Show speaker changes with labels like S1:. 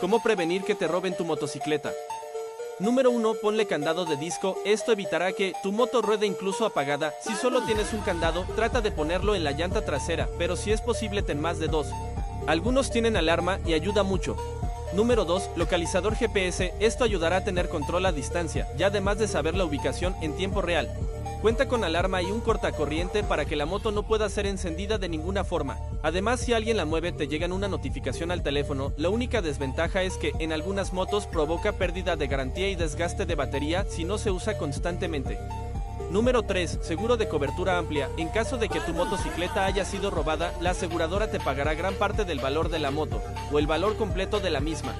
S1: ¿Cómo prevenir que te roben tu motocicleta? Número 1. Ponle candado de disco, esto evitará que tu moto ruede incluso apagada. Si solo tienes un candado, trata de ponerlo en la llanta trasera, pero si es posible ten más de dos. Algunos tienen alarma y ayuda mucho. Número 2. Localizador GPS, esto ayudará a tener control a distancia, y además de saber la ubicación en tiempo real. Cuenta con alarma y un cortacorriente para que la moto no pueda ser encendida de ninguna forma. Además, si alguien la mueve te llega una notificación al teléfono. La única desventaja es que en algunas motos provoca pérdida de garantía y desgaste de batería si no se usa constantemente. Número 3. Seguro de cobertura amplia. En caso de que tu motocicleta haya sido robada, la aseguradora te pagará gran parte del valor de la moto, o el valor completo de la misma.